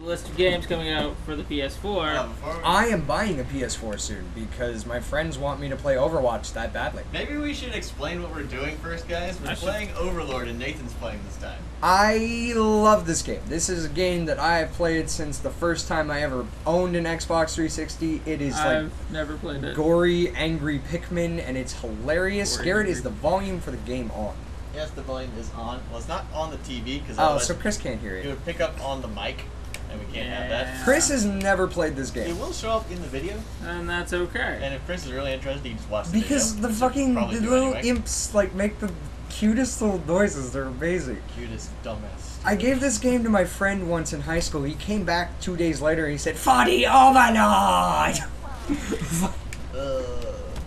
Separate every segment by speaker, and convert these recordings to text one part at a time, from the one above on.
Speaker 1: list of games coming out for the PS4.
Speaker 2: I am buying a PS4 soon because my friends want me to play Overwatch that badly.
Speaker 3: Maybe we should explain what we're doing first, guys. We're playing Overlord, and Nathan's playing this time.
Speaker 2: I love this game. This is a game that I have played since the first time I ever owned an Xbox 360. It is
Speaker 1: I've never played it.
Speaker 2: Gory, angry Pikmin, and it's hilarious. Garrett, is the volume for the game on?
Speaker 3: Yes, the volume is on. Well, it's not on the TV because
Speaker 2: so Chris can't hear
Speaker 3: it
Speaker 2: it.
Speaker 3: would pick up on the mic, and we can't have that.
Speaker 2: Chris has never played this game.
Speaker 3: It will show up in the video,
Speaker 1: and that's okay.
Speaker 3: And if Chris is really interested, he can just watch the video.
Speaker 2: Because the fucking little imps like make the cutest little noises. They're amazing.
Speaker 3: Cutest, dumbest.
Speaker 2: I gave this game to my friend once in high school. He came back 2 days later and he said, "For the Overlord!"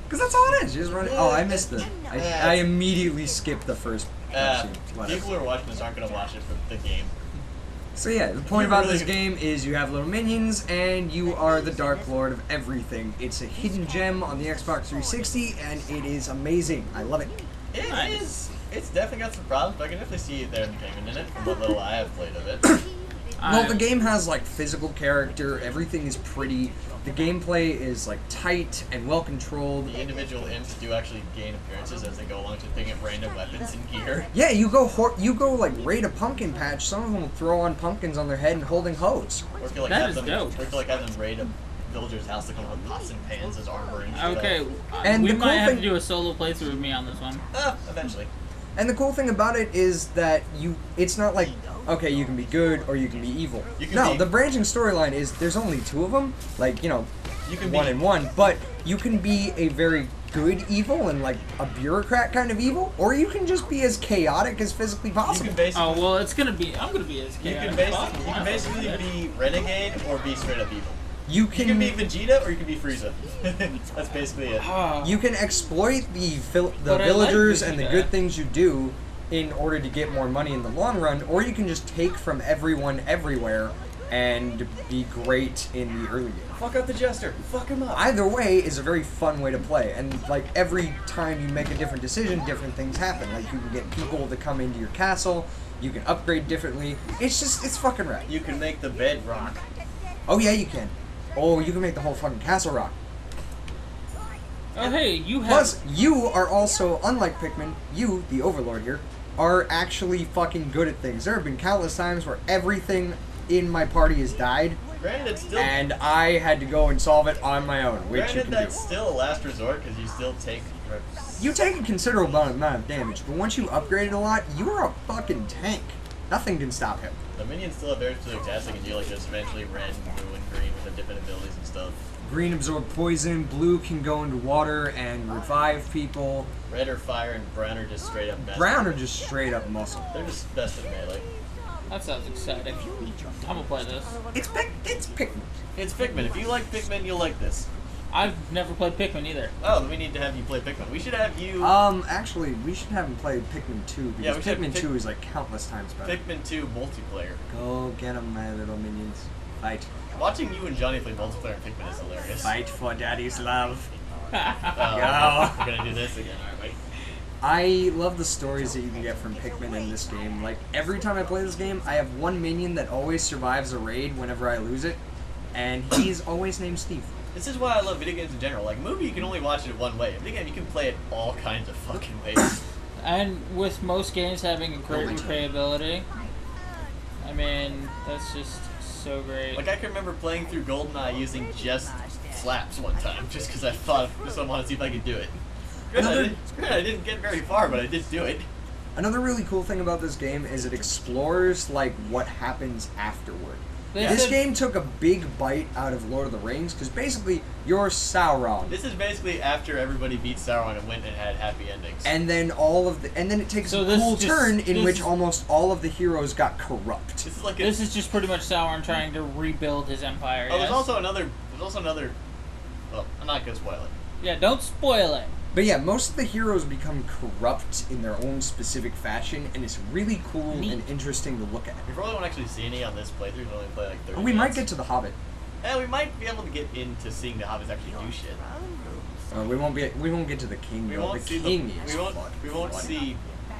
Speaker 2: Because that's all it is. You just run it. Oh, I missed it. I immediately skipped the first cutscene.
Speaker 3: People who are watching this aren't going to watch it for the game.
Speaker 2: So yeah, the point about this game is you have little minions and you are the Dark Lord of everything. It's a hidden gem on the Xbox 360 and it is amazing. I love it.
Speaker 3: It is. It's definitely got some problems, but I can definitely see there entertainment in it from what little I have played of it.
Speaker 2: Well, the game has like physical character. Everything is pretty. The gameplay is like tight and well controlled.
Speaker 3: The individual imps do actually gain appearances as they go along to pick up random weapons and gear.
Speaker 2: Yeah, you go like raid a pumpkin patch. Some of them will throw on pumpkins on their head and holding hose.
Speaker 3: Or if you like have them, raid a villager's house to come up with pots and pans as armor and stuff.
Speaker 1: Okay, and we might have to do a solo playthrough with me on this one.
Speaker 3: Eventually.
Speaker 2: And the cool thing about it is that it's not like, okay, you can be good or you can be evil. The branching storyline is there's only two of them, like, you know,
Speaker 3: you can
Speaker 2: one and one, but you can be a very good evil and like a bureaucrat kind of evil, or you can just be as chaotic as physically possible.
Speaker 1: I'm gonna be as chaotic as possible.
Speaker 3: You can basically be renegade or be straight up evil.
Speaker 2: You can
Speaker 3: be Vegeta or you can be Frieza. That's basically it.
Speaker 2: You can exploit the villagers and the good things you do in order to get more money in the long run, or you can just take from everyone everywhere and be great in the early game.
Speaker 3: Fuck up the Jester. Fuck him up.
Speaker 2: Either way is a very fun way to play, and like every time you make a different decision, different things happen. Like you can get people to come into your castle, you can upgrade differently. It's fucking rad.
Speaker 3: You can make the bed rock.
Speaker 2: Oh yeah, you can. Oh, you can make the whole fucking castle rock.
Speaker 1: Oh hey, you have...
Speaker 2: Plus, you are also, unlike Pikmin, you, the Overlord here, are actually fucking good at things. There have been countless times where everything in my party has died, and I had to go and solve it on my own, which you can
Speaker 3: that's still a last resort, because you still take...
Speaker 2: You take a considerable amount of damage, but once you upgrade it a lot, you are a fucking tank. Nothing can stop him.
Speaker 3: The minions still have very specific tasks they can do, like just eventually red, blue, and green with the different abilities and stuff.
Speaker 2: Green absorb poison, blue can go into water and revive people.
Speaker 3: Red are fire, and brown are just straight up muscle.
Speaker 2: Brown are just straight up muscle.
Speaker 3: They're just best at melee.
Speaker 1: That sounds exciting. I'm gonna play this.
Speaker 2: It's Pikmin.
Speaker 3: It's Pikmin. If you like Pikmin, you'll like this.
Speaker 1: I've never played Pikmin either.
Speaker 3: Oh, we need to have you play Pikmin. We should have you...
Speaker 2: Actually, we should have him play Pikmin 2, because Pikmin 2 is like countless times better.
Speaker 3: Pikmin 2 multiplayer.
Speaker 2: Go get him, my little minions. Fight.
Speaker 3: Watching you and Johnny play multiplayer in Pikmin is hilarious.
Speaker 2: Fight for daddy's love.
Speaker 3: We're gonna do this again, aren't we?
Speaker 2: I love the stories that you can get from Pikmin in this game. Like, every time I play this game, I have one minion that always survives a raid whenever I lose it, and he's always named Steve.
Speaker 3: This is why I love video games in general. Like, movie, you can only watch it one way. Video game, you can play it all kinds of fucking ways.
Speaker 1: And with most games having a great replayability, I mean, that's just so great.
Speaker 3: Like, I can remember playing through GoldenEye using just slaps one time, just because I thought, I wanted to see if I could do it. I didn't get very far, but I did do it.
Speaker 2: Another really cool thing about this game is it explores, like, what happens afterward. This game took a big bite out of Lord of the Rings, because basically, you're Sauron.
Speaker 3: This is basically after everybody beat Sauron and went and had happy endings.
Speaker 2: And then it takes a cool turn in which almost all of the heroes got corrupt.
Speaker 1: This is just pretty much Sauron trying to rebuild his empire.
Speaker 3: Oh, there's also another. Well, I'm not gonna spoil it.
Speaker 1: Yeah, don't spoil it.
Speaker 2: But yeah, most of the heroes become corrupt in their own specific fashion, and it's really cool and interesting to look at.
Speaker 3: We probably won't actually see any on this playthrough. We only play like 30 minutes.
Speaker 2: We might get to the Hobbit.
Speaker 3: Yeah, we might be able to get into seeing the hobbits actually do shit.
Speaker 2: We won't get to the king.
Speaker 3: We won't see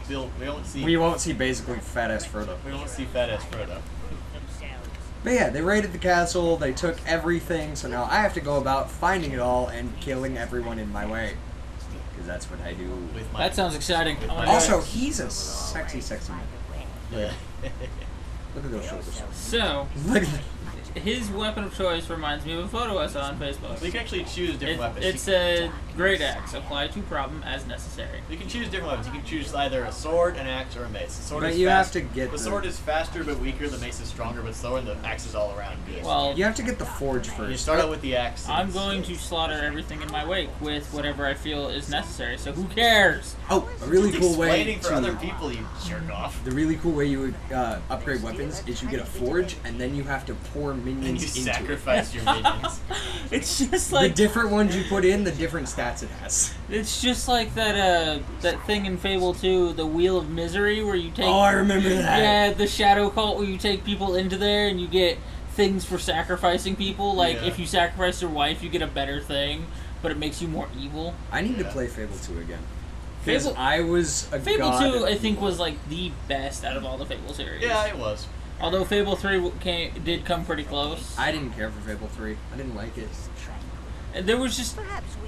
Speaker 2: We won't see basically fat ass Frodo.
Speaker 3: We won't see fat ass Frodo.
Speaker 2: But yeah, they raided the castle, they took everything, so now I have to go about finding it all and killing everyone in my way. Because that's what I do.
Speaker 1: That sounds exciting.
Speaker 2: Also, he's a sexy, sexy man.
Speaker 3: Yeah.
Speaker 2: Look at those shoulders.
Speaker 1: So,
Speaker 2: Look at
Speaker 1: his weapon of choice reminds me of a photo I saw on Facebook.
Speaker 3: So you can actually choose different weapons.
Speaker 1: It's a great axe. Apply to problem as necessary.
Speaker 3: You can choose different weapons. You can choose either a sword, an axe, or a mace. The sword
Speaker 2: But
Speaker 3: is
Speaker 2: you have
Speaker 3: fast.
Speaker 2: to get
Speaker 3: the
Speaker 2: the-
Speaker 3: sword is faster but weaker. The mace is stronger but slower. And the axe is all around good.
Speaker 1: Well,
Speaker 2: You have to get the forge first.
Speaker 3: You start out with the axe. and
Speaker 1: I'm going to slaughter everything in my wake with whatever I feel is necessary. So who cares?
Speaker 2: Oh, a really
Speaker 3: Just
Speaker 2: cool way
Speaker 3: explaining for other people, you jerk off.
Speaker 2: The really cool way you would upgrade weapons is you get a forge and then you have to pour
Speaker 3: And
Speaker 2: minions
Speaker 3: you
Speaker 2: into
Speaker 3: sacrifice your minions.
Speaker 1: It's just
Speaker 2: it.
Speaker 1: like
Speaker 2: The different ones you put in, the different stats it has.
Speaker 1: it's just like that thing in Fable 2, the Wheel of Misery, where you take
Speaker 2: Oh, I remember that.
Speaker 1: Yeah, the Shadow Cult, where you take people into there and you get things for sacrificing people. Like
Speaker 3: Yeah.
Speaker 1: if you sacrifice your wife, you get a better thing, but it makes you more evil.
Speaker 2: I need to play Fable 2 again. Because
Speaker 1: Fable-
Speaker 2: I was a
Speaker 1: Fable
Speaker 2: god
Speaker 1: 2,
Speaker 2: at
Speaker 1: I think, was like the best out of all the Fable series.
Speaker 3: Yeah, it was.
Speaker 1: Although Fable 3 did come pretty close.
Speaker 2: I didn't care for Fable 3. I didn't like it.
Speaker 1: And there was just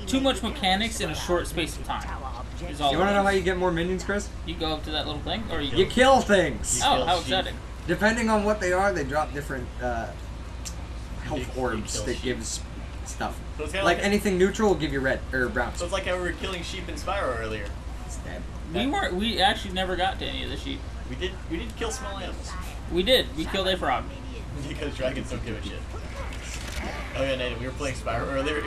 Speaker 1: too much mechanics in a short space of time. Is all
Speaker 2: You
Speaker 1: it
Speaker 2: want to know
Speaker 1: was.
Speaker 2: how you get more minions, Chris?
Speaker 1: You go up to that little thing, or
Speaker 2: You kill things!
Speaker 3: You
Speaker 1: Oh,
Speaker 3: kill
Speaker 1: how
Speaker 3: sheep.
Speaker 1: exciting!
Speaker 2: Depending on what they are, they drop different health
Speaker 3: You
Speaker 2: orbs
Speaker 3: kill
Speaker 2: that
Speaker 3: sheep.
Speaker 2: gives stuff.
Speaker 3: So it's kinda
Speaker 2: Like
Speaker 3: like
Speaker 2: anything neutral will give you red, or brown.
Speaker 3: So it's like how we were killing sheep in Spyro earlier.
Speaker 2: Stab.
Speaker 1: We actually never got to any of the sheep.
Speaker 3: We did kill small animals.
Speaker 1: We did. We killed a frog.
Speaker 3: Because dragons don't give a shit. Oh yeah, Nathan, we were playing Spyro earlier.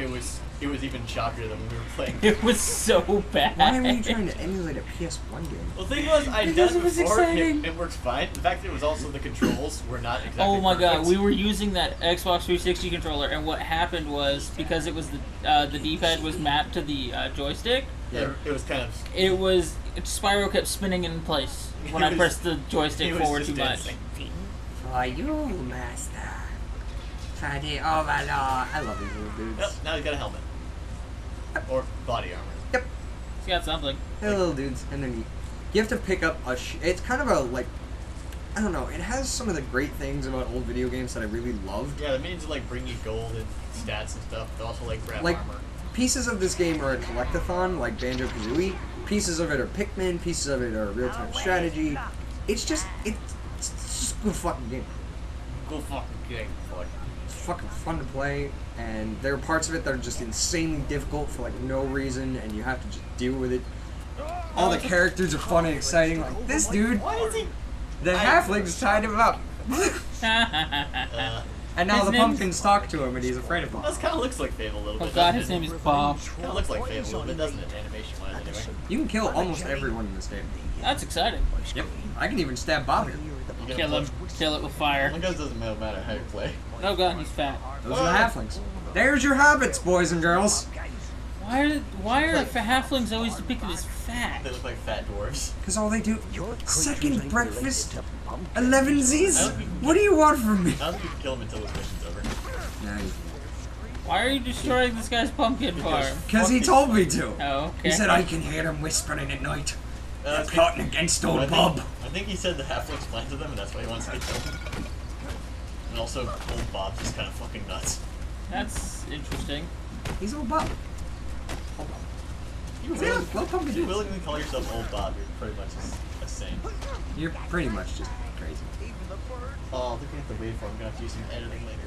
Speaker 3: It was even choppier than when we were playing.
Speaker 1: It was so bad.
Speaker 2: Why were you trying to emulate a PS1 game?
Speaker 3: Well, the thing was, I'd
Speaker 1: Because
Speaker 3: done
Speaker 1: it was
Speaker 3: before, and
Speaker 1: exciting.
Speaker 3: it works fine. The fact that it was also the controls were not exactly
Speaker 1: Oh my god,
Speaker 3: perfect.
Speaker 1: we were using that Xbox 360 controller, and what happened was, because it was the D-pad was mapped to the joystick,
Speaker 3: Yeah, it was kind of...
Speaker 1: Spyro kept spinning in place when
Speaker 3: It
Speaker 1: I
Speaker 3: was-
Speaker 1: pressed the joystick
Speaker 3: it was
Speaker 1: forward
Speaker 3: just
Speaker 1: too much.
Speaker 3: dancing.
Speaker 2: For you, master. For the overlord. I love these little dudes.
Speaker 3: Yep, now he's got a helmet. Or body armor.
Speaker 1: He's got something.
Speaker 2: They're little dudes, and then you have to pick up a. It's kind of a like, I don't know. It has some of the great things about old video games that I really loved.
Speaker 3: Yeah, the minions like bring you gold and stats and stuff. They also like grab
Speaker 2: Like
Speaker 3: armor.
Speaker 2: pieces of this game are a collectathon, like Banjo-Kazooie. Pieces of it are Pikmin. Pieces of it are real-time strategy. It's just it's just a good fucking game.
Speaker 3: Go fucking game, boy.
Speaker 2: It's fucking fun to play, and there are parts of it that are just insanely difficult for like no reason, and you have to just deal with it. All the characters are fun and exciting. Like this dude,
Speaker 3: Why is he?
Speaker 2: the halflings tied him up, and now
Speaker 1: His
Speaker 2: the
Speaker 1: name's-
Speaker 2: pumpkins talk to him, and he's afraid of them.
Speaker 3: This kind of looks like Fable a little
Speaker 1: Oh
Speaker 3: bit.
Speaker 1: god,
Speaker 3: doesn't
Speaker 1: his
Speaker 3: it?
Speaker 1: name is Bob.
Speaker 3: Kind of looks like Fable a little bit, doesn't it? Animation-wise, anyway.
Speaker 2: You can kill almost everyone in this game.
Speaker 1: That's exciting.
Speaker 2: Yep, I can even stab Bob here.
Speaker 3: You gotta
Speaker 1: Kill him. Kill it with fire.
Speaker 3: I guess it doesn't matter how you play.
Speaker 1: Oh god, he's fat.
Speaker 2: Those are the halflings. There's your hobbits, boys and girls.
Speaker 1: Why are halflings always depicted as fat?
Speaker 3: They look like fat dwarves.
Speaker 2: Because all they do, second breakfast, 11 Z's. What do you want from me?
Speaker 3: I don't think you can kill them until this mission's over.
Speaker 2: Nah,
Speaker 1: Why are you destroying this guy's pumpkin farm?
Speaker 2: because he told me to.
Speaker 1: Oh, okay.
Speaker 2: He said I can hear him whispering at night. They're
Speaker 3: That's
Speaker 2: plotting against
Speaker 3: I
Speaker 2: old
Speaker 3: think-
Speaker 2: Bob.
Speaker 3: I think he said the halflings planted them, and that's why he wants to kill them. And also, old Bob's just kind of fucking nuts.
Speaker 1: That's interesting.
Speaker 2: He's old Bob. Old Bob.
Speaker 3: You
Speaker 2: Yeah,
Speaker 3: willingly,
Speaker 2: well, pumpkin
Speaker 3: if you
Speaker 2: dudes.
Speaker 3: willingly call yourself old Bob, you're pretty much a saint.
Speaker 2: You're pretty much just crazy.
Speaker 3: Oh, they're gonna have to wait for it. I'm gonna have to do some editing later.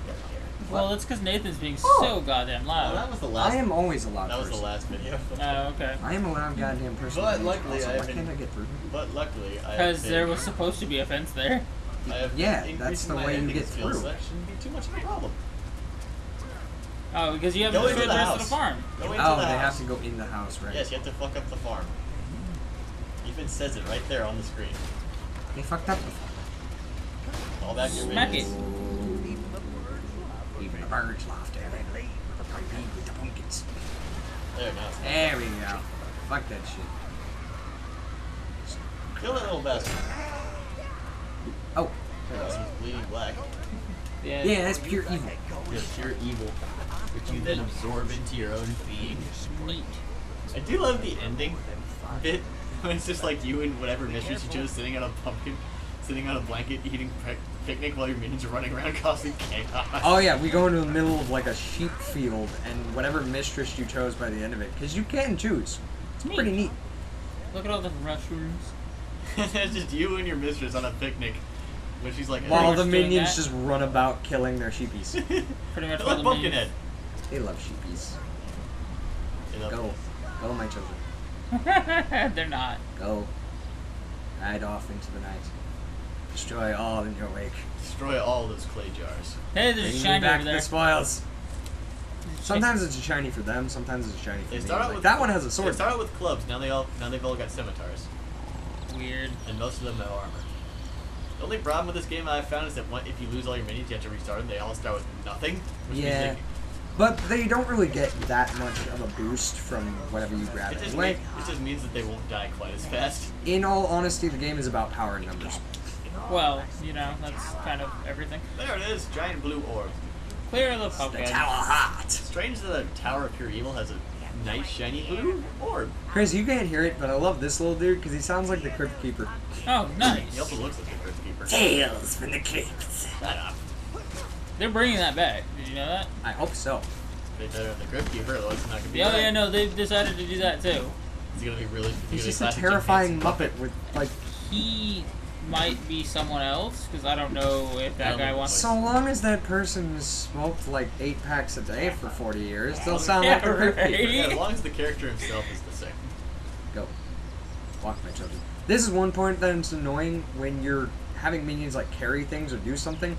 Speaker 1: Well, that's because Nathan's being
Speaker 2: Oh.
Speaker 1: so goddamn
Speaker 3: Oh, that
Speaker 1: loud.
Speaker 3: was the last.
Speaker 2: I am always a loud
Speaker 3: That was the
Speaker 2: person.
Speaker 3: last video.
Speaker 1: Oh, okay.
Speaker 2: I am a loud goddamn person.
Speaker 3: But luckily
Speaker 2: Also,
Speaker 3: I
Speaker 2: why
Speaker 3: haven't-
Speaker 2: can't I get through?
Speaker 3: But luckily, I have
Speaker 1: Because there
Speaker 3: been-
Speaker 1: was supposed to be a fence there.
Speaker 3: I have been
Speaker 2: Yeah, that's
Speaker 3: increasing
Speaker 2: the
Speaker 3: my
Speaker 2: way you
Speaker 3: editing
Speaker 2: get
Speaker 3: skills,
Speaker 2: through.
Speaker 3: So that shouldn't be too much of a problem.
Speaker 1: Oh, because you haven't
Speaker 3: Go into
Speaker 1: destroyed
Speaker 3: the
Speaker 1: the rest of
Speaker 3: house.
Speaker 1: the farm.
Speaker 3: Go into
Speaker 2: Oh,
Speaker 3: the
Speaker 2: they
Speaker 3: house.
Speaker 2: have to go in the house, right?
Speaker 3: Yes, you have to fuck up the farm. Even says it right there on the screen.
Speaker 2: They fucked up the farm.
Speaker 3: All back your
Speaker 1: Smack
Speaker 3: videos.
Speaker 1: it.
Speaker 2: Even the birds laughed at it. With the pumpkins.
Speaker 3: There, now it's
Speaker 2: There we go. Fuck that shit.
Speaker 3: kill that little bastard.
Speaker 2: Oh.
Speaker 3: He's bleeding black.
Speaker 1: Yeah.
Speaker 2: Yeah, that's pure evil.
Speaker 3: You're pure evil, which you then absorb into your own being.
Speaker 1: Neat.
Speaker 3: I do love the ending bit. When it's just like you and whatever mistress you chose sitting on a pumpkin, sitting on a blanket, eating picnic while your minions are running around causing chaos.
Speaker 2: Oh yeah, we go into the middle of like a sheep field and whatever mistress you chose by the end of it, because you can choose. It's pretty neat.
Speaker 1: Look at all the mushrooms.
Speaker 3: It's just you and your mistress on a picnic. When she's like,
Speaker 2: While the
Speaker 1: doing
Speaker 2: minions
Speaker 1: that.
Speaker 2: just run about killing their sheepies.
Speaker 1: Pretty much
Speaker 3: I
Speaker 1: all
Speaker 3: like
Speaker 1: the
Speaker 3: Pumpkinhead.
Speaker 2: They love sheepies.
Speaker 3: You know,
Speaker 2: Go. Go, my children.
Speaker 1: minions. They're not.
Speaker 2: Go. Ride off into the night. Destroy all in your wake.
Speaker 3: destroy all those clay jars.
Speaker 1: Hey, there's
Speaker 2: Bring
Speaker 1: a
Speaker 2: me
Speaker 1: shiny
Speaker 2: back
Speaker 1: over there.
Speaker 2: the spoils. Sometimes it's a shiny for them, sometimes it's a shiny for
Speaker 3: They
Speaker 2: me.
Speaker 3: start out
Speaker 2: Like,
Speaker 3: with
Speaker 2: that one has a
Speaker 3: They
Speaker 2: sword.
Speaker 3: start out with clubs. Now they've all got scimitars,
Speaker 1: Weird.
Speaker 3: and most of them have armor. The only problem with this game I've found is that if you lose all your minions, you have to restart them. They all start with nothing. Which
Speaker 2: Yeah.
Speaker 3: means
Speaker 2: But they don't really get that much of a boost from whatever you grab
Speaker 3: it
Speaker 2: anyway.
Speaker 3: just means that they won't die quite as fast.
Speaker 2: In all honesty, the game is about power and numbers.
Speaker 1: Well, you know, that's kind of everything.
Speaker 3: There it is, giant blue orb.
Speaker 1: Clear the pumpkin.
Speaker 2: Heart.
Speaker 3: Strange that the Tower of Pure Evil has a nice shiny blue orb.
Speaker 2: Chris, you can't hear it, but I love this little dude because he sounds like the Crypt Keeper.
Speaker 1: Oh, nice.
Speaker 3: He also looks like a Crypt Keeper.
Speaker 2: Tales from the crypts.
Speaker 3: Shut up.
Speaker 1: They're bringing that back. Did you know that?
Speaker 2: I hope so.
Speaker 3: They better than the Crypt Keeper, otherwise it's not gonna be.
Speaker 1: Yeah,
Speaker 3: right.
Speaker 1: yeah, no, they've decided to do that too.
Speaker 3: It's gonna be really.
Speaker 2: He's just a
Speaker 3: classic
Speaker 2: terrifying
Speaker 3: chimpanzee
Speaker 2: Muppet with, like,
Speaker 1: He might be someone else, because I don't know if that guy wants
Speaker 2: so long as that person has smoked like 8 packs a day for 40 years, they'll sound
Speaker 1: Yeah,
Speaker 2: like a Crypt
Speaker 1: right.
Speaker 2: Keeper.
Speaker 3: Yeah, as long as the character himself is the same.
Speaker 2: Go. Walk, my children. This is one point that it's annoying when you're having minions like carry things or do something.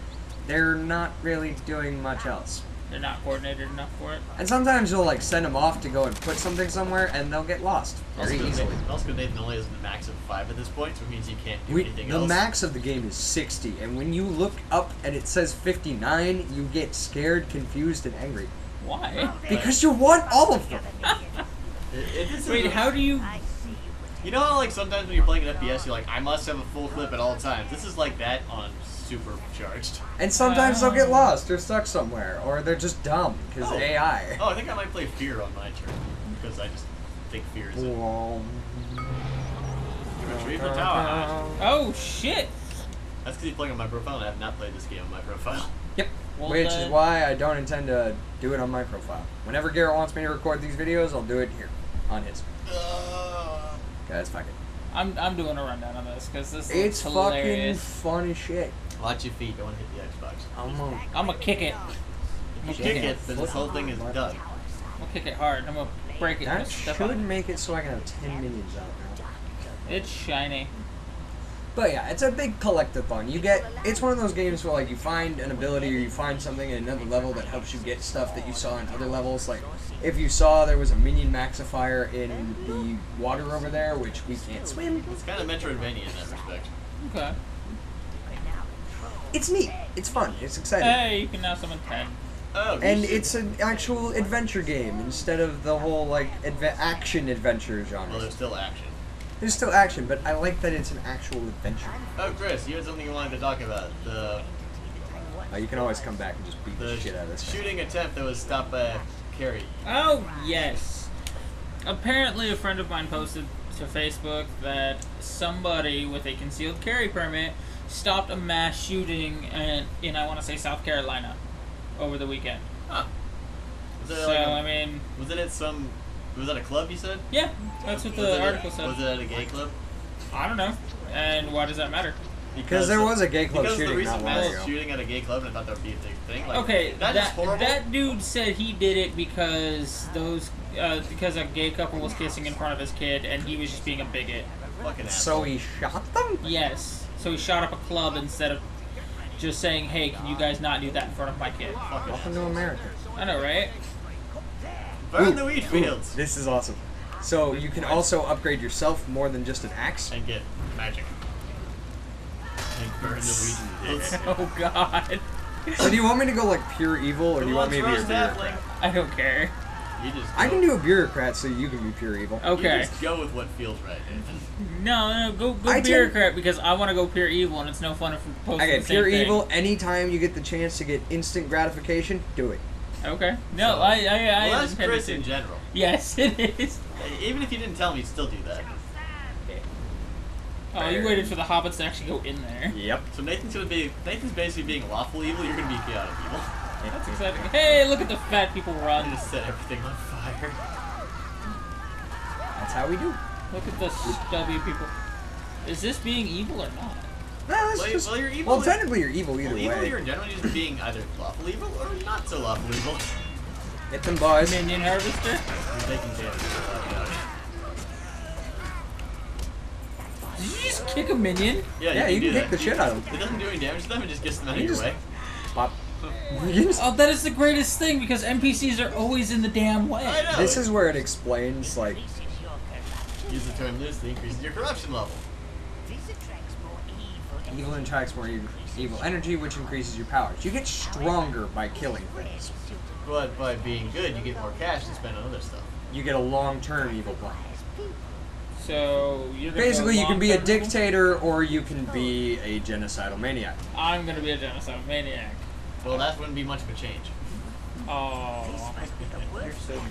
Speaker 2: They're not really doing much else.
Speaker 1: They're not coordinated enough for it.
Speaker 2: And sometimes you'll like send them off to go and put something somewhere and they'll get lost very easily.
Speaker 3: Also, Nathan only has a max of 5 at this point, so it means you can't do anything
Speaker 2: The
Speaker 3: else.
Speaker 2: max of the game is 60, and when you look up and it says 59, you get scared, confused, and angry.
Speaker 1: Why?
Speaker 2: Because you want all of them!
Speaker 3: It is
Speaker 1: Wait, how do you...
Speaker 3: You know how like sometimes when you're playing an FPS, you're like, I must have a full clip at all times. This is like that on supercharged.
Speaker 2: And sometimes they'll get lost, or stuck somewhere, or they're just dumb, because AI.
Speaker 3: Oh, I think I might play Fear on my turn, because I just think Fear is it. Retrieve the tower.
Speaker 1: Oh, shit!
Speaker 3: That's because he's playing on my profile, and I have not played this game on my profile.
Speaker 2: Yep.
Speaker 1: Well,
Speaker 2: Which
Speaker 1: then-
Speaker 2: is why I don't intend to do it on my profile. Whenever Garrett wants me to record these videos, I'll do it here, on his. Guys, fuck it.
Speaker 1: I'm doing a rundown on this, because this
Speaker 2: It's
Speaker 1: looks
Speaker 2: fucking
Speaker 1: hilarious.
Speaker 2: fun as shit.
Speaker 3: Watch your feet, don't want to hit the Xbox.
Speaker 2: I'm gonna
Speaker 1: I'm gonna kick it.
Speaker 3: You kick it, then this whole thing is done.
Speaker 1: I'm gonna kick it hard. I'm gonna break it. I'm
Speaker 2: That
Speaker 1: gonna step
Speaker 2: should
Speaker 1: on it.
Speaker 2: make it so I can have 10 minions out now.
Speaker 1: It's shiny.
Speaker 2: But yeah, it's a big collectathon. You get, it's one of those games where like you find an ability or you find something in another level that helps you get stuff that you saw in other levels. Like if you saw there was a minion maxifier in the water over there, which we can't swim.
Speaker 3: It's kind of Metroidvania in that respect.
Speaker 1: Okay.
Speaker 2: It's neat. It's fun. It's exciting.
Speaker 1: Hey, you can now summon 10.
Speaker 3: Oh,
Speaker 2: And
Speaker 3: you should-
Speaker 2: it's an actual adventure game instead of the whole like action adventure
Speaker 3: Well,
Speaker 2: genre.
Speaker 3: there's still action.
Speaker 2: There's still action, but I like that it's an actual adventure.
Speaker 3: Oh, Chris, you had something you wanted to talk about.
Speaker 2: You can always come back and just beat the
Speaker 3: The
Speaker 2: shit out of this guy.
Speaker 3: shooting attempt that was stopped by a carry.
Speaker 1: Oh, yes. Apparently, a friend of mine posted to Facebook that somebody with a concealed carry permit stopped a mass shooting in I want to say, South Carolina over the weekend.
Speaker 3: Huh. Was it
Speaker 1: So,
Speaker 3: like
Speaker 1: I mean,
Speaker 3: was it at some... Was that a club, you said?
Speaker 1: yeah, that's what
Speaker 3: Was
Speaker 1: the
Speaker 3: it
Speaker 1: article said.
Speaker 3: Was it at a gay club?
Speaker 1: I don't know. And why does that matter?
Speaker 2: Because there was a gay club
Speaker 3: because
Speaker 2: shooting
Speaker 3: the
Speaker 2: not
Speaker 3: recent
Speaker 2: long
Speaker 3: mass
Speaker 2: ago.
Speaker 3: shooting at a gay club, and I thought that would be a big thing. Like,
Speaker 1: Okay,
Speaker 3: that is horrible.
Speaker 1: that dude said he did it because because a gay couple was kissing in front of his kid, and he was just being a bigot.
Speaker 3: Fucking
Speaker 2: So
Speaker 3: asshole.
Speaker 2: he shot them?
Speaker 1: Yes. So he shot up a club instead of just saying, "Hey, can you guys not do that in front of my kid?"
Speaker 3: Fucking
Speaker 2: Welcome to
Speaker 3: asshole.
Speaker 2: America.
Speaker 1: I know, right?
Speaker 3: Burn the wheat fields
Speaker 2: This is awesome. So you can also upgrade yourself more than just an axe.
Speaker 3: and get magic. And burn the wheat fields.
Speaker 1: Oh God,
Speaker 2: So do you want me to go like pure evil, or do you want me to be a bureaucrat?
Speaker 3: Halfling.
Speaker 1: I don't care.
Speaker 3: You just
Speaker 2: I
Speaker 3: go-
Speaker 2: can do a bureaucrat, so you can be pure evil.
Speaker 3: You
Speaker 1: Okay.
Speaker 3: just go with what feels right, Nathan.
Speaker 1: No, go
Speaker 2: I tend-
Speaker 1: bureaucrat because I want to go pure evil, and it's no fun if we post
Speaker 2: Okay,
Speaker 1: the same
Speaker 2: pure
Speaker 1: thing.
Speaker 2: evil. Anytime you get the chance to get instant gratification, do it.
Speaker 1: Okay. No,
Speaker 3: So-
Speaker 1: I
Speaker 3: Well, that's
Speaker 1: intended
Speaker 3: Chris
Speaker 1: to.
Speaker 3: in general.
Speaker 1: Yes, it is.
Speaker 3: Even if you didn't tell me, you'd still do that.
Speaker 1: Oh, you waited for the hobbits to actually go in there.
Speaker 2: Yep.
Speaker 3: So Nathan's basically being lawful evil. You're gonna be chaotic evil.
Speaker 1: That's exciting. Hey, look at the fat people
Speaker 3: You
Speaker 1: run.
Speaker 3: just set everything on fire.
Speaker 2: That's how we do.
Speaker 1: Look at the stubby people. Is this being evil or not?
Speaker 2: No,
Speaker 3: Well, you're evil.
Speaker 2: well, technically you're evil either
Speaker 3: Evil,
Speaker 2: way.
Speaker 3: you're generally just being either lawful evil or not so lawful evil.
Speaker 2: Hit them, boys.
Speaker 1: Minion harvester?
Speaker 3: You're taking damage.
Speaker 1: Did you just kick a minion?
Speaker 2: Yeah, you can kick the shit out of them.
Speaker 3: It doesn't do any damage to them, it just gets them out of
Speaker 2: You
Speaker 3: your
Speaker 2: just-
Speaker 3: way.
Speaker 2: Pop. You just-
Speaker 1: Oh, that is the greatest thing because NPCs are always in the damn way.
Speaker 3: I know.
Speaker 2: This is where it explains, like,
Speaker 3: Use the term loosely, increases your corruption level.
Speaker 2: evil attracts more evil energy, which increases your powers. You get stronger by killing things.
Speaker 3: But by being good, you get more cash to spend on other stuff.
Speaker 2: You get a long-term evil plan.
Speaker 1: So you're gonna
Speaker 2: Basically,
Speaker 1: go
Speaker 2: you can be a
Speaker 1: long-term evil?
Speaker 2: dictator or you can be a genocidal maniac.
Speaker 1: I'm gonna be a genocidal maniac.
Speaker 3: Well, that wouldn't be much of a change.
Speaker 1: Oh, you're so mean.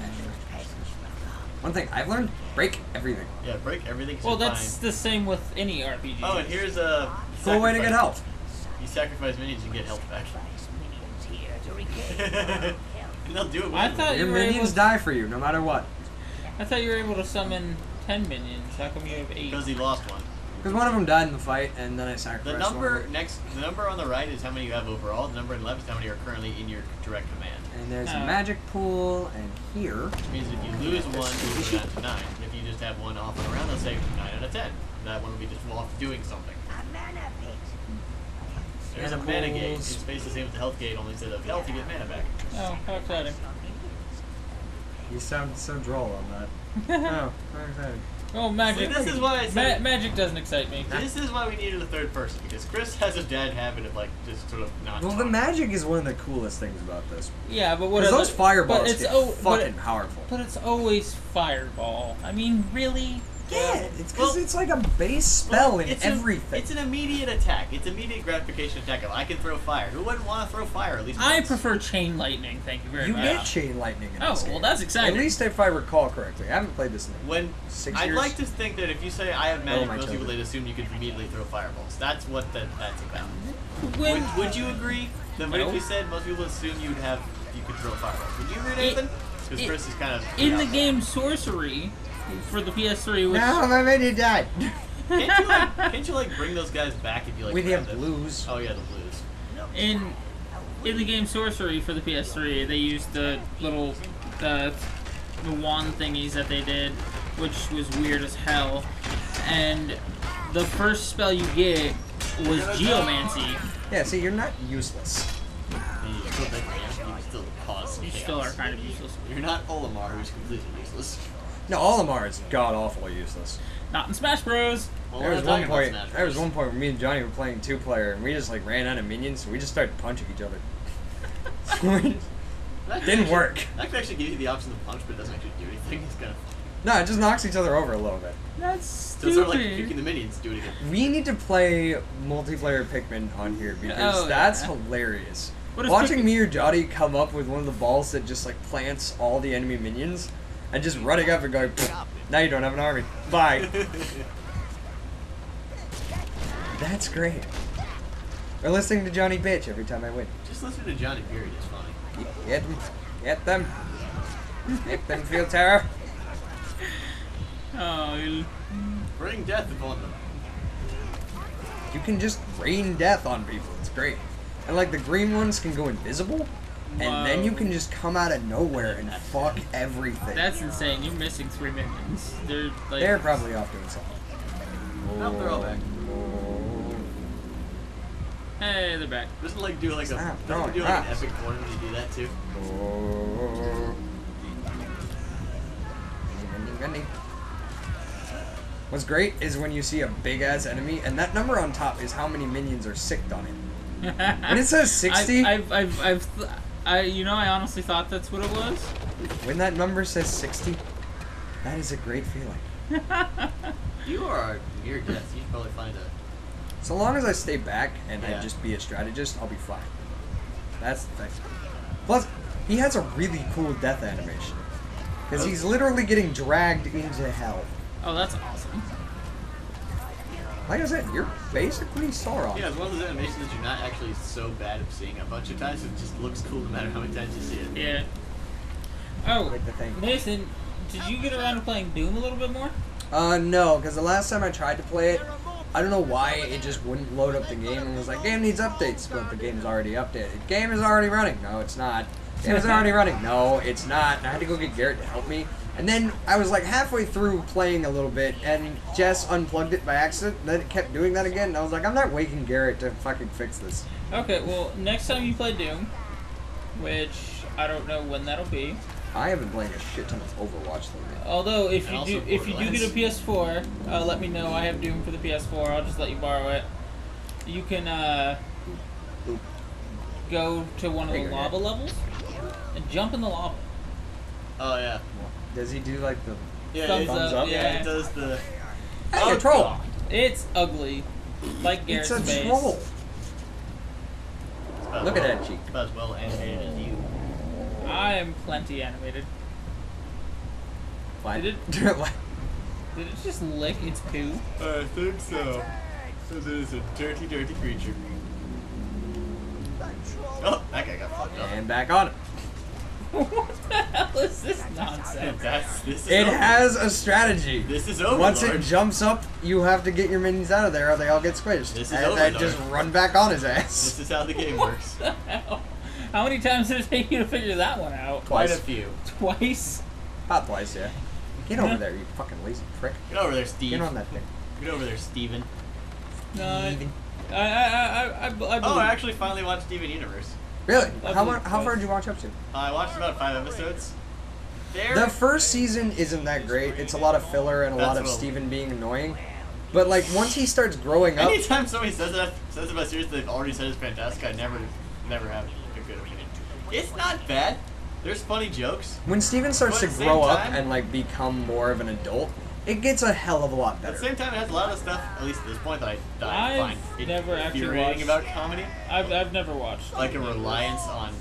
Speaker 2: One thing I've learned, break everything.
Speaker 3: Yeah, break everything. 'cause
Speaker 1: Well,
Speaker 3: you're
Speaker 1: that's
Speaker 3: fine.
Speaker 1: the same with any RPG.
Speaker 3: Oh, and here's a
Speaker 2: Cool way to get health.
Speaker 3: You sacrifice minions, you get health back. And they'll do it.
Speaker 1: I
Speaker 3: willingly.
Speaker 1: thought
Speaker 2: Your
Speaker 1: you were able
Speaker 2: minions
Speaker 1: to,
Speaker 2: die for you, no matter what.
Speaker 1: I thought you were able to summon 10 minions. How come you have 8?
Speaker 3: Because he lost one.
Speaker 2: Because one of them died in the fight, and then I
Speaker 3: The
Speaker 2: sacrificed
Speaker 3: number
Speaker 2: one.
Speaker 3: the number on the right is how many you have overall. The number on the left is how many are currently in your direct command.
Speaker 2: And there's a
Speaker 1: Oh.
Speaker 2: magic pool, and here...
Speaker 3: Which means if you lose one, you go down to 9. If you just have one off and around, they'll say 9 out of 10. That one will be just off doing something. There's a mana gate.
Speaker 2: Manacles.
Speaker 3: It's basically the same as the health gate, only instead of health, you get mana back.
Speaker 1: Oh, how exciting.
Speaker 2: You sound so droll on that. Oh, how exciting.
Speaker 1: Oh, magic.
Speaker 3: See, this is why I said
Speaker 1: magic doesn't excite me.
Speaker 3: this is why we needed a third person, because Chris has a bad habit of like just sort of not.
Speaker 2: Well, the
Speaker 3: talking.
Speaker 2: magic is one of the coolest things about this.
Speaker 1: Yeah, but what
Speaker 2: Because
Speaker 1: are
Speaker 2: those
Speaker 1: the-
Speaker 2: fireballs
Speaker 1: but it's
Speaker 2: get
Speaker 1: oh,
Speaker 2: fucking powerful.
Speaker 1: But it's always fireball. I mean, really?
Speaker 2: Yeah, it's because
Speaker 3: Well-
Speaker 2: it's like a base spell in
Speaker 3: It's
Speaker 2: everything.
Speaker 3: It's an immediate attack. It's immediate gratification attack. I can throw fire. Who wouldn't want to throw fire at least?
Speaker 1: I
Speaker 3: once?
Speaker 1: prefer chain lightning. Thank you very
Speaker 2: You
Speaker 1: much.
Speaker 2: get chain lightning in
Speaker 1: Oh,
Speaker 2: this
Speaker 1: well,
Speaker 2: game.
Speaker 1: that's exciting.
Speaker 2: At least if I recall correctly. I haven't played this in
Speaker 3: When
Speaker 2: 6
Speaker 3: I'd
Speaker 2: years.
Speaker 3: like to think that if you say I have magic,
Speaker 2: my
Speaker 3: most people
Speaker 2: children.
Speaker 3: they'd assume you could immediately throw fireballs. That's what that's about.
Speaker 1: When,
Speaker 3: Would you agree? That what
Speaker 1: No.
Speaker 3: if we said most people assume you could throw fireballs? Would you agree, Nathan? Because Chris is kind of
Speaker 1: in the game Sorcery for the PS3, which
Speaker 2: No, my minion died.
Speaker 3: Can't you like bring those guys back if you like?
Speaker 2: We
Speaker 3: grab
Speaker 2: have
Speaker 3: them?
Speaker 2: blues.
Speaker 3: Oh yeah, the blues.
Speaker 1: in the game Sorcery for the PS3, they used the little the wand thingies that they did, which was weird as hell. And the first spell you get was Geomancy.
Speaker 2: Yeah, see, you're not useless.
Speaker 3: You still cause some
Speaker 1: You
Speaker 3: chaos.
Speaker 1: still are kind of useless.
Speaker 3: You're not Olimar, who's completely useless.
Speaker 2: No, Olimar is god-awful useless.
Speaker 1: Not in Smash Bros.
Speaker 3: Well,
Speaker 2: There
Speaker 3: we're
Speaker 2: was
Speaker 3: not
Speaker 2: one
Speaker 3: talking about
Speaker 2: point.
Speaker 3: Smash
Speaker 2: There was
Speaker 3: Bros.
Speaker 2: one point where me and Johnny were playing 2-player, and we just like ran out of minions, so we just started punching each other.
Speaker 3: That
Speaker 2: Didn't
Speaker 3: actually-
Speaker 2: work.
Speaker 3: That could actually give you the option to punch, but it doesn't actually do anything. It's kind of
Speaker 1: Oh,
Speaker 2: No, it just knocks each other over a little bit.
Speaker 1: That's
Speaker 3: so
Speaker 1: stupid.
Speaker 3: it's sort of like kicking the minions. Do it again.
Speaker 2: We need to play multiplayer Pikmin on here because
Speaker 1: Oh,
Speaker 2: that's
Speaker 1: yeah.
Speaker 2: hilarious.
Speaker 1: What is
Speaker 2: Watching
Speaker 1: Pikmin?
Speaker 2: me or Johnny come up with one of the balls that just like plants all the enemy minions and just running up and going, "Pfft, now you don't have an army. Bye. That's great. Or listening to Johnny bitch every time I win.
Speaker 3: Just listen to Johnny Period. It's funny.
Speaker 2: Get them. Get them. Make them feel terror.
Speaker 1: Oh,
Speaker 3: Bring death upon them.
Speaker 2: You can just rain death on people. It's great. And like the green ones can go invisible, and then
Speaker 1: Whoa.
Speaker 2: you can just come out of nowhere and fuck everything.
Speaker 1: that's insane. You're missing 3 minions. They're like
Speaker 2: They're probably off doing something.
Speaker 3: Nope, they're all back.
Speaker 1: Hey, they're back.
Speaker 3: Doesn't like do like a
Speaker 2: Stop
Speaker 3: doesn't do
Speaker 2: throwing
Speaker 3: like an
Speaker 2: rocks.
Speaker 3: epic corner when you do that too.
Speaker 2: What's great is when you see a big ass enemy, and that number on top is how many minions are sicked on it. When it says 60,
Speaker 1: I honestly thought that's what it was.
Speaker 2: when that number says 60, that is a great feeling.
Speaker 3: You are near death. You should probably find a.
Speaker 2: So long as I stay back and I
Speaker 3: Yeah.
Speaker 2: just be a strategist, I'll be fine. That's the thing. Plus, he has a really cool death animation. Because he's literally getting dragged into hell.
Speaker 1: Oh, that's awesome.
Speaker 2: Like I said, you're basically Sauron.
Speaker 3: Yeah, it's one of those animations that you're not actually so bad of seeing a bunch of times. It just looks cool no matter how many times you see it.
Speaker 1: Yeah. Oh,
Speaker 2: Like the thing.
Speaker 1: Nathan, did you get around to playing Doom a little bit more?
Speaker 2: No, because the last time I tried to play it, I don't know why it just wouldn't load up the game and was like, game needs updates, but the game's already updated. Game is already running. No, it's not. Game is already running. No, it's not. I had to go get Garrett to help me. And then I was like halfway through playing a little bit, and Jess unplugged it by accident, and then it kept doing that again, and I was like, I'm not waking Garrett to fucking fix this.
Speaker 1: Okay, well, next time you play Doom, which I don't know when that'll be.
Speaker 2: I have been playing a shit ton of Overwatch lately.
Speaker 1: Although if
Speaker 3: And
Speaker 1: you
Speaker 3: also
Speaker 1: do get a PS4, let me know. I have Doom for the PS4. I'll just let you borrow it. You can go to one of the lava levels and jump in the lava.
Speaker 3: Oh, yeah.
Speaker 2: Does he do like the
Speaker 1: Thumbs up, yeah.
Speaker 3: It does the...
Speaker 2: Hey, a troll!
Speaker 3: God.
Speaker 1: It's ugly, like Garrett's
Speaker 2: It's a
Speaker 1: face.
Speaker 2: troll!
Speaker 3: It's about
Speaker 2: Look
Speaker 3: as
Speaker 2: at
Speaker 3: well-
Speaker 2: that cheek.
Speaker 3: About as well animated as you.
Speaker 1: I am plenty animated.
Speaker 2: What?
Speaker 1: Did it just lick its poo?
Speaker 3: I think so. Because it is a dirty, dirty creature. Oh, that guy got fucked up.
Speaker 2: And back on it.
Speaker 1: What the hell is this nonsense?
Speaker 3: This is
Speaker 2: It
Speaker 3: Overlord.
Speaker 2: has a strategy.
Speaker 3: This is Overlord.
Speaker 2: Once it jumps up, you have to get your minions out of there or they all get squished.
Speaker 3: This is
Speaker 2: and then
Speaker 3: Overlord.
Speaker 2: just run back on his
Speaker 3: This
Speaker 2: ass.
Speaker 3: is how the game works.
Speaker 1: What the hell? How many times did it take you to figure that one out?
Speaker 3: Quite a
Speaker 2: Twice.
Speaker 3: few.
Speaker 1: Twice?
Speaker 2: Not twice, yeah. Get over there, you fucking lazy prick.
Speaker 3: Get over there, Steve.
Speaker 2: Get on that thing.
Speaker 3: Get over there, Steven.
Speaker 1: No,
Speaker 2: Steven.
Speaker 1: I believe.
Speaker 3: Oh, I actually finally watched Steven Universe.
Speaker 2: Really?
Speaker 1: I
Speaker 2: How
Speaker 1: believe
Speaker 2: far
Speaker 1: twice.
Speaker 2: did you watch up to?
Speaker 3: I watched about 5 episodes.
Speaker 2: The first season isn't that great. It's a lot of filler and a lot of
Speaker 3: That's what-
Speaker 2: Steven being annoying. But like once he starts growing up,
Speaker 3: Anytime somebody says about series that they've already said is fantastic, I never have a good opinion. It's not bad. There's funny jokes.
Speaker 2: when Steven starts
Speaker 3: But
Speaker 2: to
Speaker 3: at the
Speaker 2: grow
Speaker 3: same
Speaker 2: up
Speaker 3: time-
Speaker 2: and like become more of an adult, it gets a hell of a lot
Speaker 3: At
Speaker 2: better.
Speaker 3: the same time, it has a lot of stuff, at least at this point, that I
Speaker 1: I've
Speaker 3: find
Speaker 1: never actually
Speaker 3: infuriating
Speaker 1: watched-
Speaker 3: about comedy.
Speaker 1: I've never watched.
Speaker 3: Like a reliance on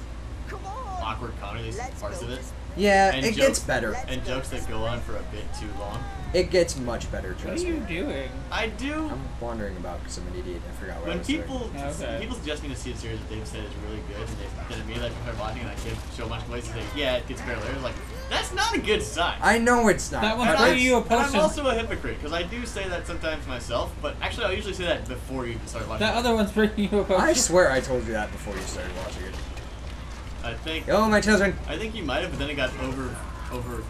Speaker 3: awkward comedy, at least parts of it.
Speaker 2: Yeah,
Speaker 3: And
Speaker 2: it
Speaker 3: jokes-
Speaker 2: gets better.
Speaker 3: And jokes that go on for a bit too long.
Speaker 2: It gets much better,
Speaker 1: What
Speaker 2: trust
Speaker 1: are
Speaker 2: me.
Speaker 1: you doing?
Speaker 3: I do.
Speaker 2: I'm wondering about because I'm an idiot. I forgot what I
Speaker 3: When
Speaker 2: was
Speaker 3: people
Speaker 1: Okay.
Speaker 3: people suggest me to see a series that they've said is really good, and then immediately after start watching, and I show a bunch of places, say, yeah, it gets better later. Like, that's not a good sign.
Speaker 2: I know it's not.
Speaker 1: That one's
Speaker 2: but
Speaker 1: bringing
Speaker 2: it's-
Speaker 1: you a
Speaker 3: And I'm
Speaker 1: potion.
Speaker 3: also a hypocrite, because I do say that sometimes myself, but actually I'll usually say that before you even start watching
Speaker 1: That
Speaker 3: it.
Speaker 1: other one's bringing you a potion.
Speaker 2: I swear I told you that before you started watching it.
Speaker 3: I think
Speaker 2: Oh, my children.
Speaker 3: you might have, but then it got over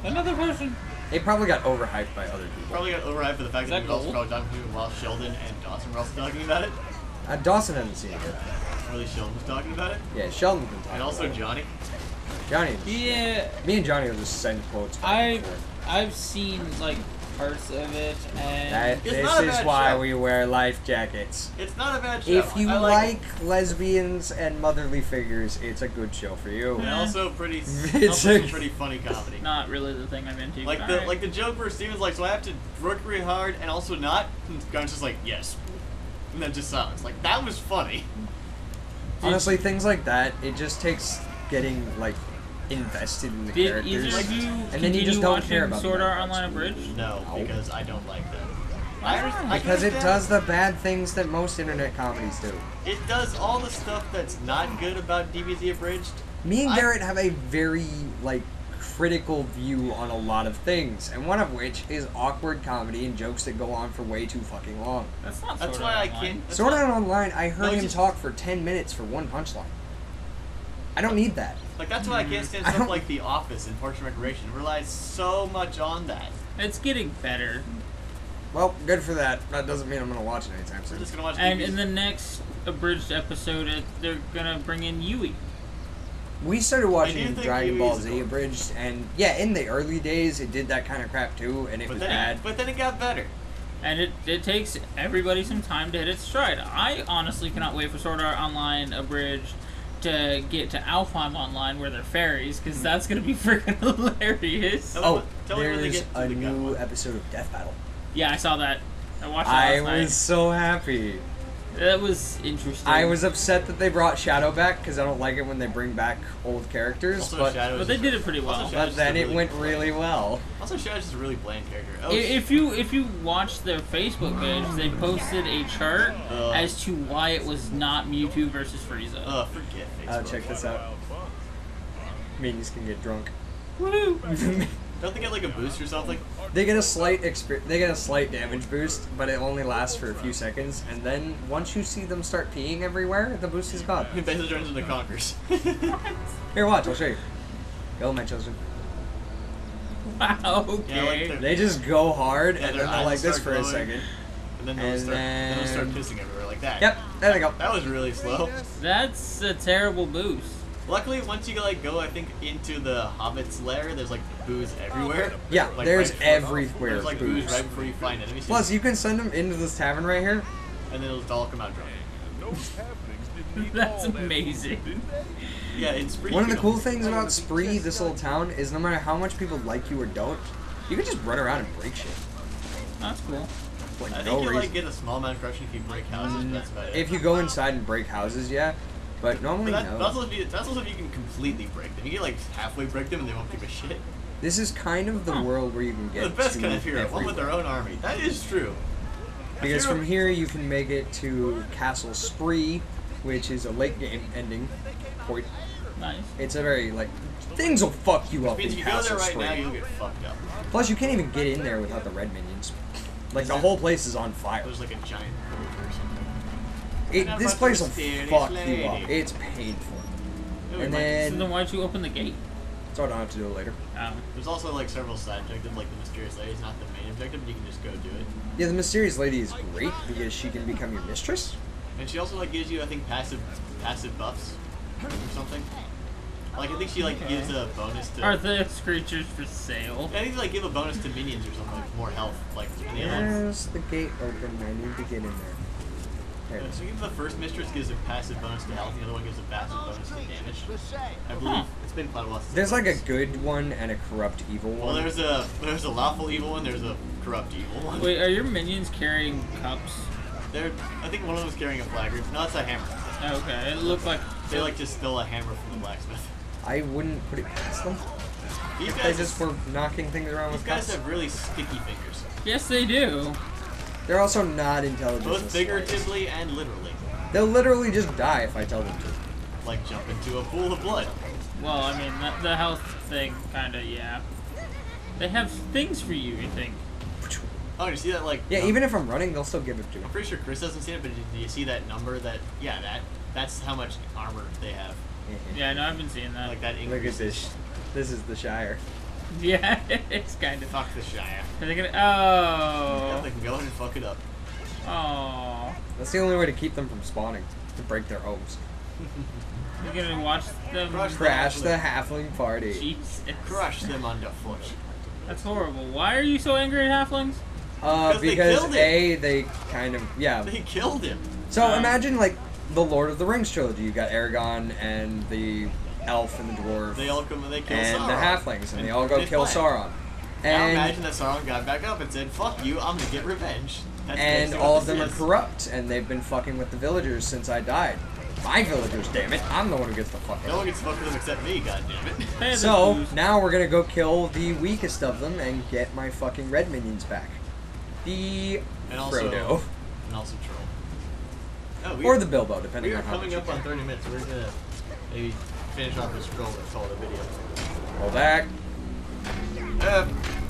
Speaker 1: Another potion.
Speaker 2: It probably got overhyped by other people.
Speaker 3: probably got overhyped for the fact
Speaker 1: Is
Speaker 3: that
Speaker 1: that
Speaker 3: we were also
Speaker 1: gold?
Speaker 3: probably talking about it while Sheldon and Dawson were also talking about it.
Speaker 2: Dawson hasn't seen it yet.
Speaker 3: Or at least Sheldon was talking about it.
Speaker 2: Yeah, Sheldon's been talking
Speaker 3: And also
Speaker 2: about it.
Speaker 3: Johnny.
Speaker 2: Johnny.
Speaker 1: Yeah,
Speaker 2: Me and Johnny will just send quotes back and forth.
Speaker 1: I've seen like parts of it, and
Speaker 2: That,
Speaker 3: It's
Speaker 2: this
Speaker 3: not a
Speaker 2: is
Speaker 3: bad
Speaker 2: why
Speaker 3: show.
Speaker 2: we wear life jackets.
Speaker 3: It's not a bad show.
Speaker 2: If you
Speaker 3: I
Speaker 2: like lesbians and motherly figures, it's a good show for you.
Speaker 3: and also pretty,
Speaker 2: It's
Speaker 3: also
Speaker 2: a-
Speaker 3: some pretty funny comedy.
Speaker 1: not really the thing I'm into.
Speaker 3: Like
Speaker 1: but
Speaker 3: the
Speaker 1: alright.
Speaker 3: like the joke where Steven's like, so I have to work really hard and also not. And Gunn's just like, yes, and then just silence. Like that was funny.
Speaker 2: Honestly, things like that, it just takes getting like invested in the
Speaker 1: Did
Speaker 2: characters.
Speaker 1: either of you
Speaker 2: and then you
Speaker 1: continue
Speaker 2: just don't
Speaker 1: watching
Speaker 2: care about
Speaker 1: Sword
Speaker 2: the
Speaker 1: Art
Speaker 2: bad
Speaker 1: Online
Speaker 2: parts.
Speaker 1: Abridged?
Speaker 3: No,
Speaker 2: No.
Speaker 3: because I don't like that.
Speaker 2: Because it
Speaker 3: understand-
Speaker 2: does the bad things that most internet comedies do.
Speaker 3: It does all the stuff that's not good about DBZ Abridged.
Speaker 2: Me and
Speaker 3: I-
Speaker 2: Garrett have a very like critical view on a lot of things, and one of which is awkward comedy and jokes that go on for way too fucking long.
Speaker 1: That's not
Speaker 3: That's
Speaker 1: Sword
Speaker 3: why
Speaker 1: Art
Speaker 3: I
Speaker 1: Online.
Speaker 3: can't. that's
Speaker 2: Sword
Speaker 3: why-
Speaker 2: Art Online, I heard
Speaker 3: No,
Speaker 2: him
Speaker 3: just-
Speaker 2: talk for 10 minutes for one punchline. I don't need that.
Speaker 3: Like that's why I can't stand
Speaker 2: I
Speaker 3: stuff
Speaker 2: don't-
Speaker 3: like The Office and Parks and Recreation. It relies so much on that.
Speaker 1: It's getting better.
Speaker 2: Well, good for that. That doesn't mean I'm gonna watch it anytime
Speaker 3: We're
Speaker 2: soon.
Speaker 3: just gonna watch.
Speaker 1: And
Speaker 3: DBZ.
Speaker 1: in the next abridged episode, they're gonna bring in Yui.
Speaker 2: We started watching
Speaker 3: think
Speaker 2: Dragon
Speaker 3: Yui
Speaker 2: Ball
Speaker 3: is
Speaker 2: Z
Speaker 3: cool.
Speaker 2: abridged, and yeah, in the early days, it did that kind of crap too, and it was bad.
Speaker 3: But then it got better.
Speaker 1: And it takes everybody some time to hit its stride. I honestly cannot wait for Sword Art Online Abridged to get to Alfheim Online where they're fairies, because that's going to be freaking hilarious.
Speaker 3: Tell
Speaker 2: Oh,
Speaker 3: tell me when they
Speaker 2: there's
Speaker 3: get to
Speaker 2: a
Speaker 3: the gun
Speaker 2: new
Speaker 3: one.
Speaker 2: episode of Death Battle.
Speaker 1: Yeah, I saw that. I watched it
Speaker 2: I
Speaker 1: last night.
Speaker 2: was so happy.
Speaker 1: That was interesting.
Speaker 2: I was upset that they brought Shadow back because I don't like it when they bring back old characters.
Speaker 3: Also,
Speaker 2: but
Speaker 1: they did it pretty well.
Speaker 2: But then it went really well.
Speaker 3: Also, Shadow's just a really bland character.
Speaker 1: If you watch their Facebook page, they posted a chart as to why it was not Mewtwo versus Frieza.
Speaker 3: Forget Facebook.
Speaker 2: Check this out. Minions can get drunk.
Speaker 1: Woohoo!
Speaker 3: Don't they get like a boost or something?
Speaker 2: They get a slight damage boost, but it only lasts for a few seconds. And then once you see them start peeing everywhere, the boost is gone.
Speaker 3: It basically turns into Conkers.
Speaker 2: Here, watch. I'll show you. Go, my children.
Speaker 1: Wow. Okay.
Speaker 3: Yeah, like
Speaker 2: they just go hard, and then they're
Speaker 3: eyes
Speaker 2: like this for
Speaker 3: glowing,
Speaker 2: a second.
Speaker 3: And then they'll start pissing everywhere like that.
Speaker 2: Yep, there they go.
Speaker 3: That was really slow.
Speaker 1: That's a terrible boost.
Speaker 3: Luckily, once you like go, I think into the Hobbit's lair, there's like booze everywhere.
Speaker 2: Yeah,
Speaker 3: like,
Speaker 2: there's
Speaker 3: right
Speaker 2: everywhere.
Speaker 3: There's like booze right before you find enemies.
Speaker 2: Plus, you can send them into this tavern right here,
Speaker 3: and then it'll all come out drunk.
Speaker 1: That's amazing.
Speaker 3: Yeah, it's pretty.
Speaker 2: One of the cool things about Spree, this little town, is no matter how much people like you or don't, you can just run around and break shit.
Speaker 1: That's cool.
Speaker 2: Like,
Speaker 3: I
Speaker 2: no
Speaker 3: think you
Speaker 2: reason.
Speaker 3: like get a small amount of corruption if you break houses. But that's about it.
Speaker 2: If you go inside and break houses, yeah. But normally,
Speaker 3: But
Speaker 2: no.
Speaker 3: that's also if you can completely break them. You can like halfway break them and they won't give a shit.
Speaker 2: This is kind of the world where you can get
Speaker 3: The best
Speaker 2: to
Speaker 3: kind of hero, one with their
Speaker 2: everywhere.
Speaker 3: own army. That is true.
Speaker 2: Because from here you can make it to Castle Spree, which is a late game ending point.
Speaker 1: Nice.
Speaker 2: It's a very, like, things will fuck you up
Speaker 3: Which means
Speaker 2: in
Speaker 3: if you go there
Speaker 2: Castle
Speaker 3: right
Speaker 2: Spree.
Speaker 3: now, you'll get fucked up.
Speaker 2: Plus, you can't even get in there without the red minions. Like, the whole place is on fire.
Speaker 3: There's like a giant boulder or something.
Speaker 2: This place will
Speaker 3: Mysterious
Speaker 2: fuck you
Speaker 3: lady.
Speaker 2: up. It's painful.
Speaker 3: Yeah,
Speaker 2: And
Speaker 1: So then
Speaker 2: then,
Speaker 1: why'd you open the gate?
Speaker 2: so I don't have to do it later.
Speaker 3: There's also like several side objectives, like the mysterious lady is not the main objective, but you can just go do it.
Speaker 2: Yeah, the mysterious lady is great because she can become your mistress.
Speaker 3: And she also like gives you, I think, passive buffs or something. Like I think she like gives a bonus to.
Speaker 1: Are those creatures for sale?
Speaker 3: I think they like give a bonus to minions or something, like more health, like in the other ones.
Speaker 2: Where's the gate open? I need to get in there. There it is.
Speaker 3: So I think the first mistress gives a passive bonus to health, the other one gives a passive bonus to damage. I believe.
Speaker 1: Huh.
Speaker 3: It's been quite a while since.
Speaker 2: There's
Speaker 3: I
Speaker 2: like a
Speaker 3: played
Speaker 2: good one and a corrupt evil
Speaker 3: this.
Speaker 2: one.
Speaker 3: Well, there's a lawful evil one. There's a corrupt evil one.
Speaker 1: Wait, are your minions carrying cups?
Speaker 3: I think one of them was carrying a flagger. No, it's a hammer.
Speaker 1: Okay, it looked like
Speaker 3: They like to steal a hammer from the blacksmith.
Speaker 2: I wouldn't put it past them.
Speaker 3: These
Speaker 2: They
Speaker 3: guys
Speaker 2: just were knocking things around
Speaker 3: These
Speaker 2: with
Speaker 3: guys
Speaker 2: cups.
Speaker 3: have really sticky fingers,
Speaker 1: yes, they do.
Speaker 2: They're also not intelligent.
Speaker 3: both
Speaker 2: in slightest.
Speaker 3: figuratively and literally.
Speaker 2: They'll literally just die if I tell them to.
Speaker 3: Like jump into a pool of blood.
Speaker 1: Well, I mean, the health thing, kinda, yeah. They have things for you, you think?
Speaker 3: Oh, you see that like?
Speaker 2: Yeah, even if I'm running, they'll still give it to me.
Speaker 3: I'm pretty sure Chris hasn't seen it, but do you see that number? That's how much armor they have.
Speaker 1: Yeah, no, I've been seeing that.
Speaker 3: Like that
Speaker 2: Look
Speaker 3: increases.
Speaker 2: at this. This is the Shire.
Speaker 1: Yeah, it's kind of.
Speaker 3: Fuck the Shire.
Speaker 1: Are they gonna?
Speaker 3: Yeah, they
Speaker 1: Oh.
Speaker 3: can go in and fuck it up.
Speaker 1: Oh.
Speaker 2: That's the only way to keep them from spawning. To break their homes.
Speaker 1: You're gonna watch them.
Speaker 2: Crash the halfling party.
Speaker 1: Jesus.
Speaker 3: Crush them underfoot.
Speaker 1: That's horrible. Why are you so angry at halflings?
Speaker 3: Because they
Speaker 2: Because
Speaker 3: killed him.
Speaker 2: they kind of, yeah.
Speaker 3: They killed him.
Speaker 2: So imagine like the Lord of the Rings trilogy. You got Aragorn and the elf and the dwarf.
Speaker 3: They all come and they kill
Speaker 2: and
Speaker 3: Sauron.
Speaker 2: the halflings, and they all go
Speaker 3: they
Speaker 2: kill
Speaker 3: fled.
Speaker 2: Sauron.
Speaker 3: Now
Speaker 2: And
Speaker 3: imagine that Sauron got back up and said, "Fuck you, I'm gonna get revenge." That's
Speaker 2: and
Speaker 3: basically
Speaker 2: all
Speaker 3: what
Speaker 2: of them are
Speaker 3: this is.
Speaker 2: corrupt, and they've been fucking with the villagers since I died. My villagers, damn it! I'm the one who gets the fuck
Speaker 3: No
Speaker 2: up.
Speaker 3: one gets fucked with them except me, goddammit.
Speaker 1: Hey,
Speaker 2: So
Speaker 1: there's booze.
Speaker 2: now we're gonna go kill the weakest of them and get my fucking red minions back. The
Speaker 3: And also,
Speaker 2: Frodo
Speaker 3: and also Troll. Oh,
Speaker 2: or the Bilbo, depending
Speaker 3: we are
Speaker 2: on how much
Speaker 3: coming
Speaker 2: you
Speaker 3: up on
Speaker 2: care.
Speaker 3: 30 minutes. We're gonna maybe finish off this Troll and call it a video.
Speaker 2: Roll back.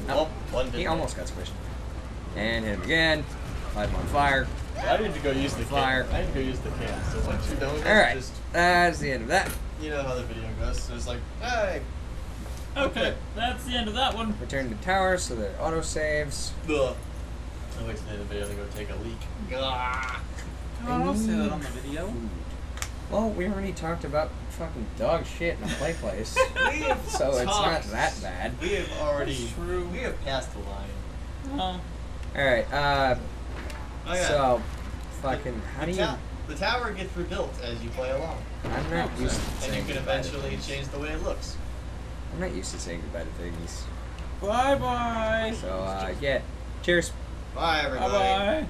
Speaker 3: Well, one
Speaker 2: He
Speaker 3: didn't.
Speaker 2: almost got squished. And hit him again. Light him on fire.
Speaker 3: I need to go use the
Speaker 2: Fire.
Speaker 3: can. I need to go use the can. So once you're done with this,
Speaker 2: Alright,
Speaker 3: just
Speaker 2: that's the end of that.
Speaker 3: you know how the video goes. So it's like, hey.
Speaker 1: Okay, that's the end of that one.
Speaker 2: Return to tower so that it auto saves.
Speaker 3: Ugh. I wait till the end of the video to go take a leak. Gah.
Speaker 1: Oh, don't say that on the video.
Speaker 2: Well, we already talked about fucking dog shit in a play place.
Speaker 3: We have
Speaker 2: So it's not
Speaker 3: talked.
Speaker 2: that bad.
Speaker 3: We have already.
Speaker 1: That's true.
Speaker 3: We have passed the line.
Speaker 1: Oh.
Speaker 2: Alright,
Speaker 3: Oh, yeah.
Speaker 2: so fucking how do you
Speaker 3: The tower gets rebuilt as you play along,
Speaker 2: I'm not used to
Speaker 3: and you
Speaker 2: saying
Speaker 3: can
Speaker 2: goodbye to
Speaker 3: eventually
Speaker 2: things.
Speaker 3: change the way it looks.
Speaker 2: I'm not used to saying goodbye to things.
Speaker 1: Bye bye.
Speaker 2: So yeah. Cheers.
Speaker 3: Bye, everybody.
Speaker 1: Bye bye.